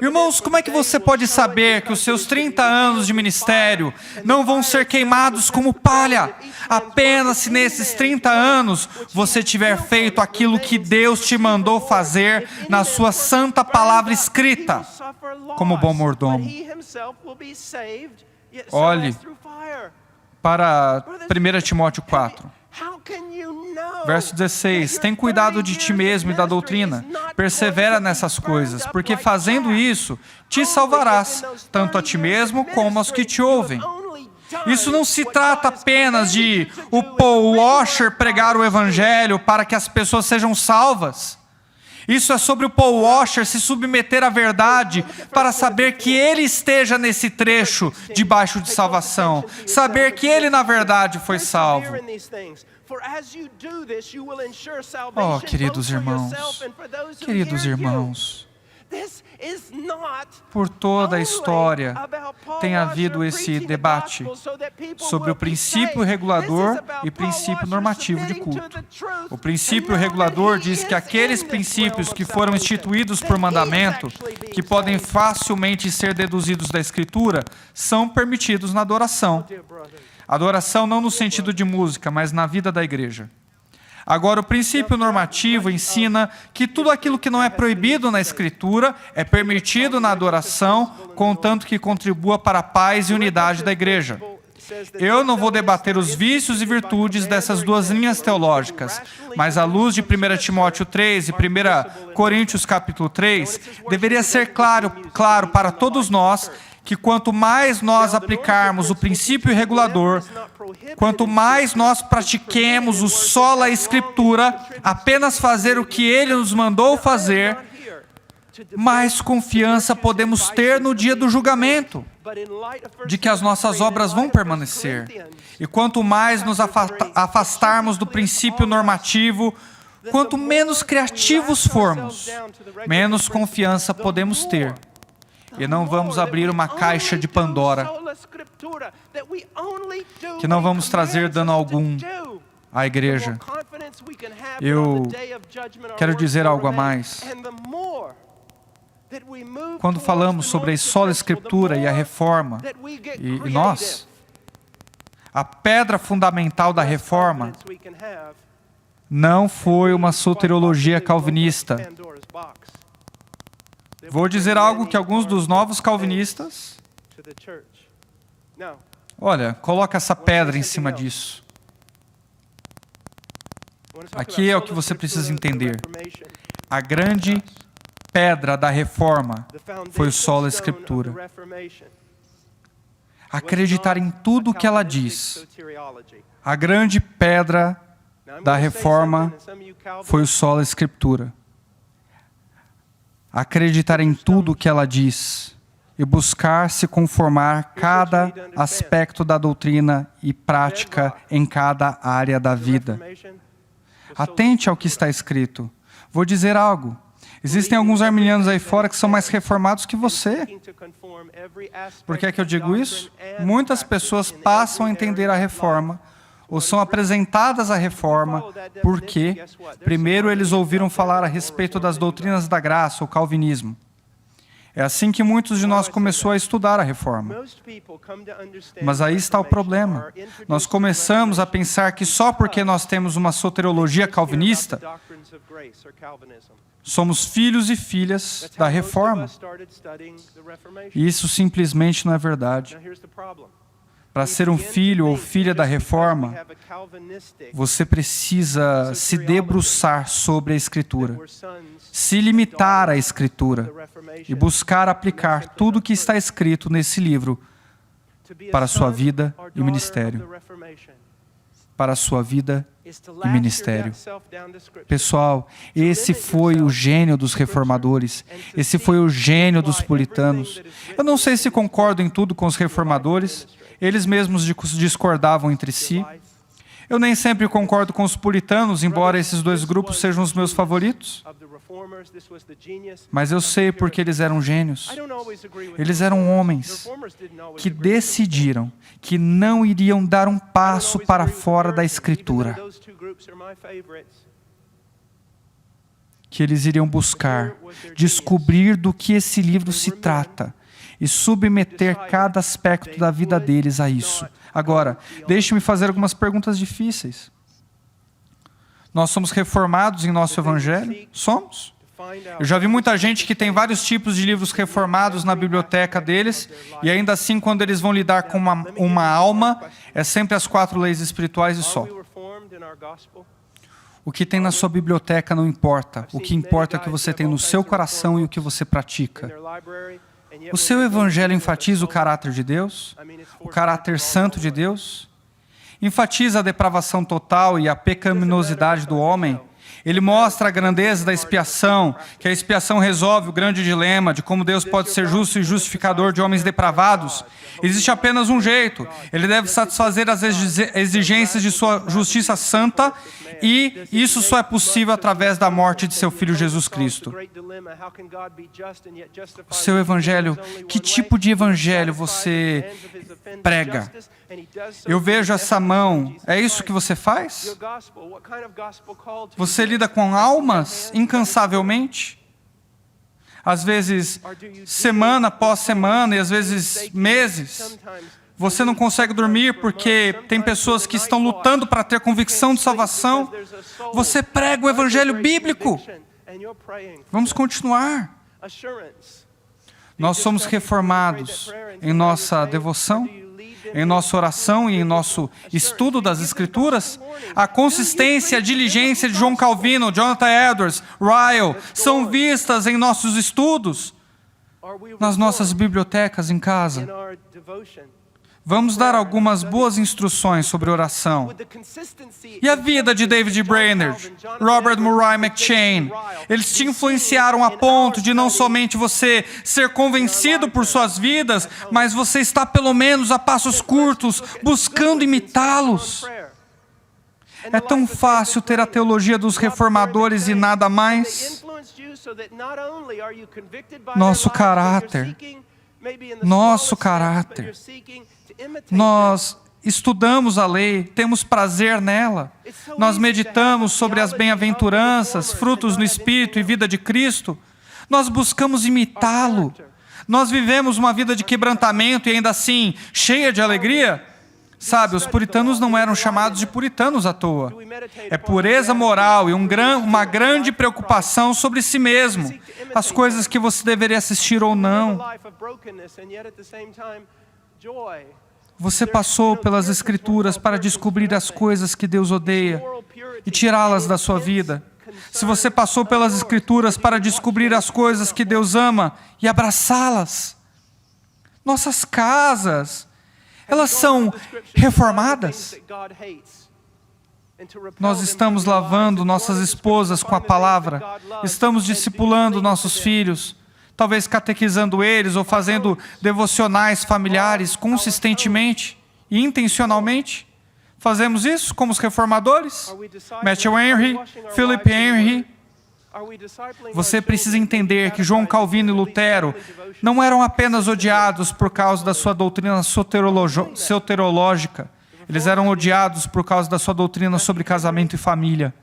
Irmãos, como é que você pode saber que os seus 30 anos de ministério não vão ser queimados como palha? Apenas se nesses 30 anos você tiver feito aquilo que Deus te mandou fazer na sua santa palavra escrita, como bom mordomo. Olhe para 1 Timóteo 4. Verso 16, tem cuidado de ti mesmo e da doutrina, persevera nessas coisas, porque fazendo isso, te salvarás, tanto a ti mesmo como aos que te ouvem. Isso não se trata apenas de o Paul Washer pregar o evangelho para que as pessoas sejam salvas. Isso é sobre o Paul Washer se submeter à verdade para saber que ele esteja nesse trecho debaixo de salvação. Saber que ele, na verdade, foi salvo. Oh, queridos irmãos, por toda a história tem havido esse debate sobre o princípio regulador e princípio normativo de culto. O princípio regulador diz que aqueles princípios que foram instituídos por mandamento, que podem facilmente ser deduzidos da Escritura, são permitidos na adoração. Adoração não no sentido de música, mas na vida da igreja. Agora, o princípio normativo ensina que tudo aquilo que não é proibido na Escritura é permitido na adoração, contanto que contribua para a paz e unidade da igreja. Eu não vou debater os vícios e virtudes dessas duas linhas teológicas, mas à luz de 1 Timóteo 3 e 1 Coríntios capítulo 3, deveria ser claro para todos nós que quanto mais nós aplicarmos o princípio regulador, quanto mais nós pratiquemos o sola Escritura, apenas fazer o que Ele nos mandou fazer, mais confiança podemos ter no dia do julgamento, de que as nossas obras vão permanecer. E quanto mais nos afastarmos do princípio normativo, quanto menos criativos formos, menos confiança podemos ter. E não vamos abrir uma caixa de Pandora, que não vamos trazer dano algum à igreja. Eu quero dizer algo a mais. Quando falamos sobre a sola Escritura e a reforma, e nós, a pedra fundamental da reforma não foi uma soteriologia calvinista. Vou dizer algo que alguns dos novos calvinistas... Olha, coloca essa pedra em cima disso. Aqui é o que você precisa entender. A grande pedra da reforma foi o sola Escritura. Acreditar em tudo o que ela diz. A grande pedra da reforma foi o sola Escritura. Acreditar em tudo o que ela diz e buscar se conformar cada aspecto da doutrina e prática em cada área da vida. Atente ao que está escrito. Vou dizer algo. Existem alguns arminianos aí fora que são mais reformados que você. Por que é que eu digo isso? Muitas pessoas passam a entender a reforma ou são apresentadas à reforma porque, primeiro, eles ouviram falar a respeito das doutrinas da graça, o calvinismo. É assim que muitos de nós começou a estudar a reforma. Mas aí está o problema. Nós começamos a pensar que só porque nós temos uma soteriologia calvinista, somos filhos e filhas da reforma. E isso simplesmente não é verdade. Para ser um filho ou filha da reforma, você precisa se debruçar sobre a Escritura, se limitar à Escritura e buscar aplicar tudo o que está escrito nesse livro para a sua vida e ministério. Para a sua vida e ministério. Pessoal, esse foi o gênio dos reformadores. Esse foi o gênio dos puritanos. Eu não sei se concordo em tudo com os reformadores. Eles mesmos discordavam entre si. Eu nem sempre concordo com os puritanos, embora esses dois grupos sejam os meus favoritos. Mas eu sei porque eles eram gênios. Eles eram homens que decidiram que não iriam dar um passo para fora da Escritura. Que eles iriam buscar, descobrir do que esse livro se trata e submeter cada aspecto da vida deles a isso. Agora, deixe-me fazer algumas perguntas difíceis. Nós somos reformados em nosso Evangelho? Somos? Eu já vi muita gente que tem vários tipos de livros reformados na biblioteca deles, e ainda assim, quando eles vão lidar com uma alma, é sempre as 4 leis espirituais e só. O que tem na sua biblioteca não importa. O que importa é o que você tem no seu coração e o que você pratica. O seu Evangelho enfatiza o caráter de Deus? O caráter santo de Deus? Enfatiza a depravação total e a pecaminosidade do homem? Ele mostra a grandeza da expiação, que a expiação resolve o grande dilema de como Deus pode ser justo e justificador de homens depravados. Existe apenas um jeito. Ele deve satisfazer as exigências de sua justiça santa, e isso só é possível através da morte de seu Filho Jesus Cristo. O seu evangelho, que tipo de evangelho você prega? Eu vejo essa mão, é isso que você faz? Você lida com almas incansavelmente? Às vezes, semana após semana, e às vezes meses. Você não consegue dormir porque tem pessoas que estão lutando para ter convicção de salvação. Você prega o evangelho bíblico. Vamos continuar. Nós somos reformados em nossa devoção, em nossa oração e em nosso estudo das Escrituras. A consistência e a diligência de João Calvino, Jonathan Edwards, Ryle, são vistas em nossos estudos, nas nossas bibliotecas em casa. Vamos dar algumas boas instruções sobre oração. E a vida de David Brainerd, Robert Murray McCheyne, eles te influenciaram a ponto de não somente você ser convencido por suas vidas, mas você está pelo menos a passos curtos, buscando imitá-los. É tão fácil ter a teologia dos reformadores e nada mais. Nosso caráter. Nós estudamos a lei, temos prazer nela. Nós meditamos sobre as bem-aventuranças, frutos no Espírito e vida de Cristo. Nós buscamos imitá-lo. Nós vivemos uma vida de quebrantamento e ainda assim cheia de alegria. Sabe, os puritanos não eram chamados de puritanos à toa. É pureza moral e uma grande preocupação sobre si mesmo. As coisas que você deveria assistir ou não. Você passou pelas Escrituras para descobrir as coisas que Deus odeia e tirá-las da sua vida. Se você passou pelas Escrituras para descobrir as coisas que Deus ama e abraçá-las. Nossas casas, elas são reformadas. Nós estamos lavando nossas esposas com a palavra. Estamos discipulando nossos filhos. Talvez catequizando eles ou fazendo devocionais familiares consistentemente e intencionalmente. Fazemos isso como os reformadores? Matthew Henry, Philip Henry. Você precisa entender que João Calvino e Lutero não eram apenas odiados por causa da sua doutrina soterológica. Eles eram odiados por causa da sua doutrina sobre casamento e família.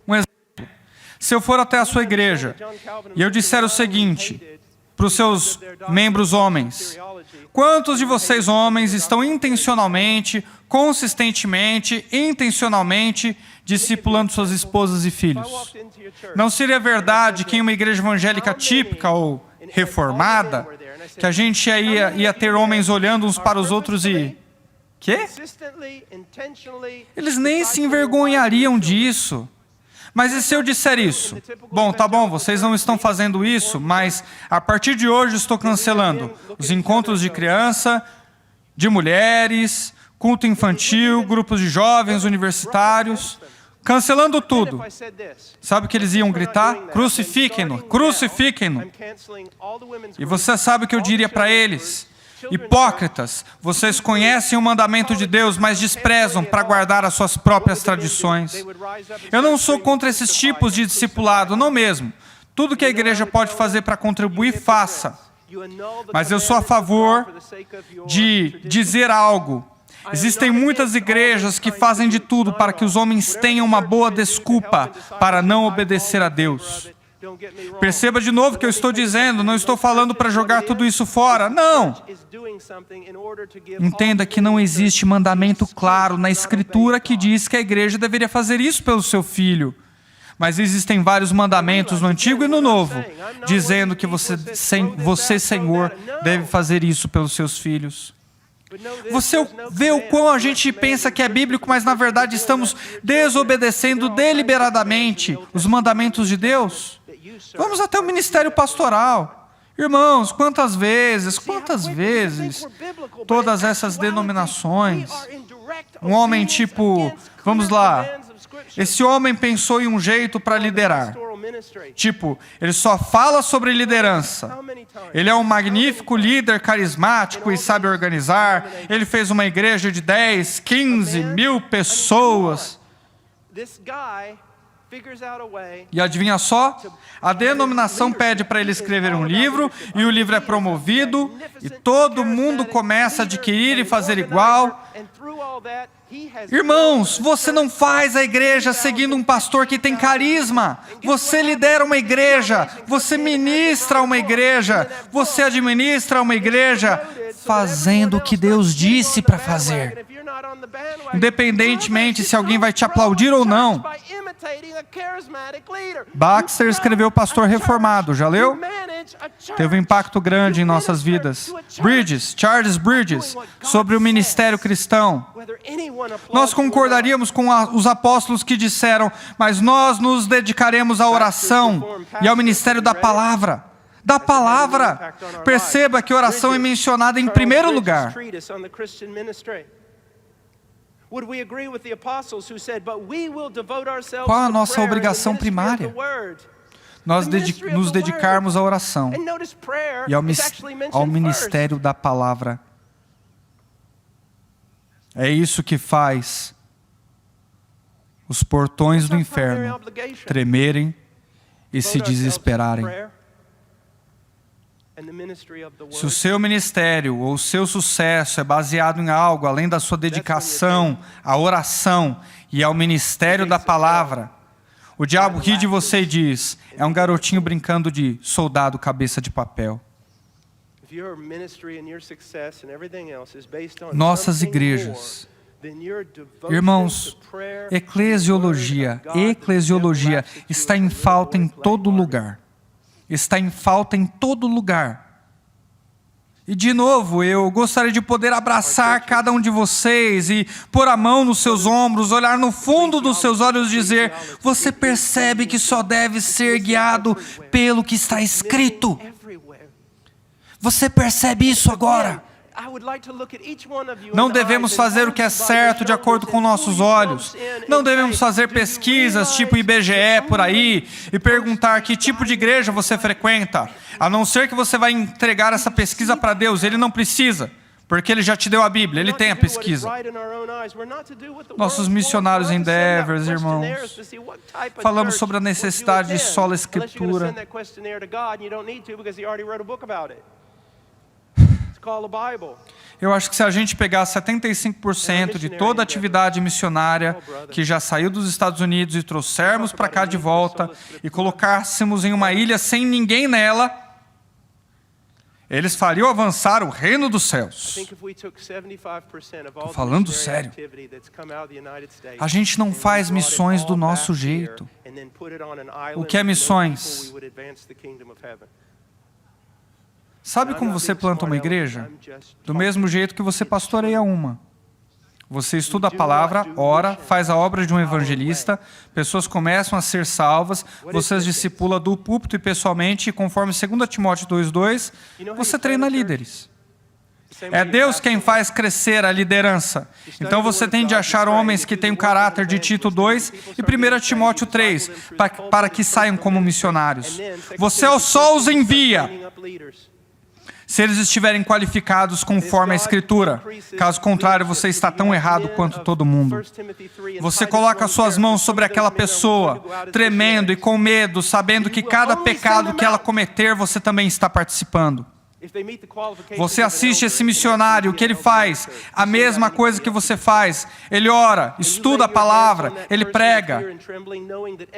Um exemplo. Se eu for até a sua igreja e eu disser o seguinte para os seus membros homens: quantos de vocês homens estão intencionalmente, consistentemente, intencionalmente discipulando suas esposas e filhos? Não seria verdade que em uma igreja evangélica típica ou reformada, que a gente ia ter homens olhando uns para os outros e... Quê? Eles nem se envergonhariam disso. Mas e se eu disser isso? Bom, tá bom, vocês não estão fazendo isso, mas a partir de hoje estou cancelando os encontros de criança, de mulheres, culto infantil, grupos de jovens, universitários, cancelando tudo. Sabe o que eles iam gritar? Crucifiquem-no, crucifiquem-no. E você sabe o que eu diria para eles? Hipócritas, vocês conhecem o mandamento de Deus, mas desprezam para guardar as suas próprias tradições. Eu não sou contra esses tipos de discipulado, não mesmo. Tudo que a igreja pode fazer para contribuir, faça. Mas eu sou a favor de dizer algo. Existem muitas igrejas que fazem de tudo para que os homens tenham uma boa desculpa para não obedecer a Deus. Perceba de novo o que eu estou dizendo, não estou falando para jogar tudo isso fora, não. Entenda que não existe mandamento claro na Escritura que diz que a igreja deveria fazer isso pelo seu filho. Mas existem vários mandamentos no Antigo e no Novo, dizendo que você, Senhor, deve fazer isso pelos seus filhos. Você vê o quão a gente pensa que é bíblico, mas na verdade estamos desobedecendo deliberadamente os mandamentos de Deus? Vamos até o ministério pastoral. Irmãos, quantas vezes, todas essas denominações, um homem tipo, vamos lá, esse homem pensou em um jeito para liderar. Tipo, ele só fala sobre liderança. Ele é um magnífico líder carismático e sabe organizar. Ele fez uma igreja de 10, 15 mil pessoas. E adivinha só? A denominação pede para ele escrever um livro, e o livro é promovido, e todo mundo começa a adquirir e fazer igual. Irmãos, você não faz a igreja seguindo um pastor que tem carisma. Você lidera uma igreja, você ministra uma igreja, você administra uma igreja, fazendo o que Deus disse para fazer. Independentemente se alguém vai te aplaudir ou não. Baxter escreveu Pastor Reformado, já leu? Teve um impacto grande em nossas vidas. Charles Bridges, sobre o ministério cristão. Nós concordaríamos com os apóstolos que disseram, mas nós nos dedicaremos à oração e ao ministério da palavra. Da palavra. Perceba que oração é mencionada em primeiro lugar. Qual a nossa obrigação primária? Nós nos dedicarmos à oração e ao ministério da palavra. É isso que faz os portões do inferno tremerem e se desesperarem. Se o seu ministério ou o seu sucesso é baseado em algo além da sua dedicação à oração e ao ministério da palavra, o diabo ri de você e diz, é um garotinho brincando de soldado cabeça de papel. Nossas igrejas, irmãos, eclesiologia está em falta em todo lugar. Está em falta em todo lugar. E de novo, eu gostaria de poder abraçar cada um de vocês e pôr a mão nos seus ombros, olhar no fundo dos seus olhos e dizer, você percebe que só deve ser guiado pelo que está escrito. Você percebe isso agora? Não devemos fazer o que é certo de acordo com nossos olhos. Não devemos fazer pesquisas tipo IBGE por aí e perguntar que tipo de igreja você frequenta. A não ser que você vai entregar essa pesquisa para Deus. Ele não precisa, porque Ele já te deu a Bíblia. Ele tem a pesquisa. Nossos missionários endeavors, irmãos, falamos sobre a necessidade de sola escritura. Eu acho que se a gente pegar 75% de toda a atividade missionária que já saiu dos Estados Unidos e trouxermos para cá de volta e colocássemos em uma ilha sem ninguém nela, eles fariam avançar o reino dos céus. Estou falando sério. A gente não faz missões do nosso jeito. O que é missões? Sabe como você planta uma igreja? Do mesmo jeito que você pastoreia uma. Você estuda a palavra, ora, faz a obra de um evangelista, pessoas começam a ser salvas, você as discipula do púlpito e pessoalmente, e conforme 2 Timóteo 2:2, você treina líderes. É Deus quem faz crescer a liderança. Então você tem de achar homens que têm o caráter de Tito 2 e 1 Timóteo 3, para que saiam como missionários. Você só os envia se eles estiverem qualificados conforme a Escritura. Caso contrário, você está tão errado quanto todo mundo. Você coloca suas mãos sobre aquela pessoa, tremendo e com medo, sabendo que cada pecado que ela cometer, você também está participando. Você assiste esse missionário, o que ele faz? A mesma coisa que você faz. Ele ora, estuda a palavra, ele prega,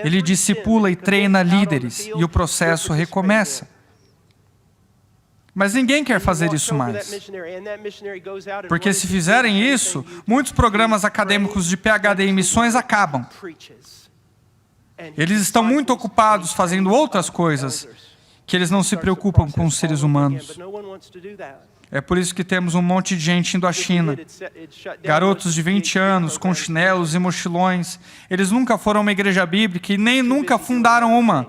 ele discipula e treina líderes, e o processo recomeça. Mas ninguém quer fazer isso mais. Porque se fizerem isso, muitos programas acadêmicos de PhD em missões acabam. Eles estão muito ocupados fazendo outras coisas, que eles não se preocupam com os seres humanos. É por isso que temos um monte de gente indo à China. Garotos de 20 anos, com chinelos e mochilões. Eles nunca foram a uma igreja bíblica e nem nunca fundaram uma.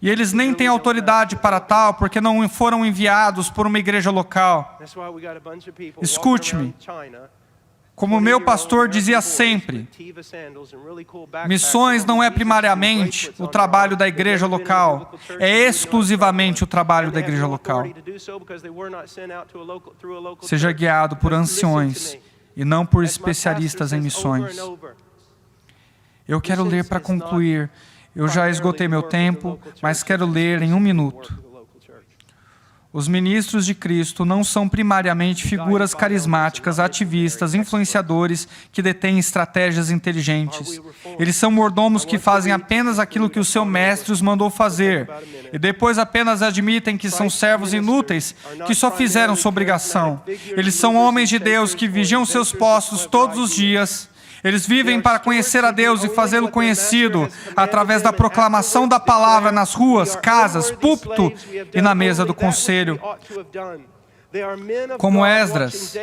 E eles nem têm autoridade para tal, porque não foram enviados por uma igreja local. Escute-me. Como meu pastor dizia sempre, missões não é primariamente o trabalho da igreja local, é exclusivamente o trabalho da igreja local. Seja guiado por anciões e não por especialistas em missões. Eu quero ler para concluir. Eu já esgotei meu tempo, mas quero ler em 1 minuto. Os ministros de Cristo não são primariamente figuras carismáticas, ativistas, influenciadores que detêm estratégias inteligentes. Eles são mordomos que fazem apenas aquilo que o seu mestre os mandou fazer e depois apenas admitem que são servos inúteis, que só fizeram sua obrigação. Eles são homens de Deus que vigiam seus postos todos os dias. Eles vivem para conhecer a Deus e fazê-lo conhecido através da proclamação da palavra nas ruas, casas, púlpito e na mesa do conselho. Como Esdras,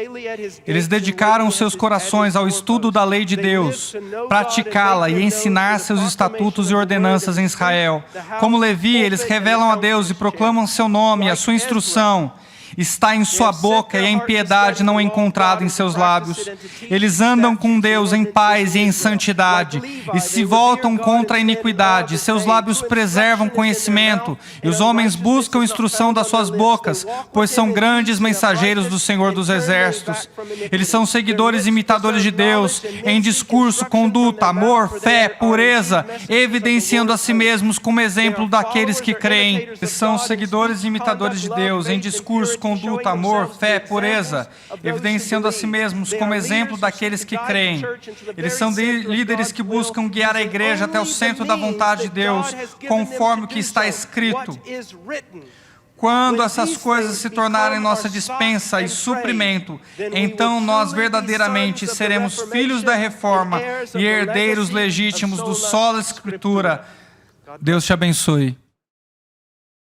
eles dedicaram seus corações ao estudo da lei de Deus, praticá-la e ensinar seus estatutos e ordenanças em Israel. Como Levi, eles revelam a Deus e proclamam seu nome e a sua instrução. Está em sua boca e a impiedade não é encontrada em seus lábios. Eles andam com Deus em paz e em santidade e se voltam contra a iniquidade. Seus lábios preservam conhecimento e os homens buscam instrução das suas bocas, pois são grandes mensageiros do Senhor dos Exércitos. Eles são seguidores e imitadores de Deus em discurso, conduta, amor, fé, pureza, evidenciando a si mesmos como exemplo daqueles que creem. Eles são seguidores e imitadores de Deus em discurso, conduta, amor, fé, pureza, evidenciando a si mesmos como exemplo daqueles que creem. Eles são líderes que buscam guiar a igreja até o centro da vontade de Deus, conforme o que está escrito. Quando essas coisas se tornarem nossa dispensa e suprimento, então nós verdadeiramente seremos filhos da reforma e herdeiros legítimos do solo Escritura. Deus te abençoe.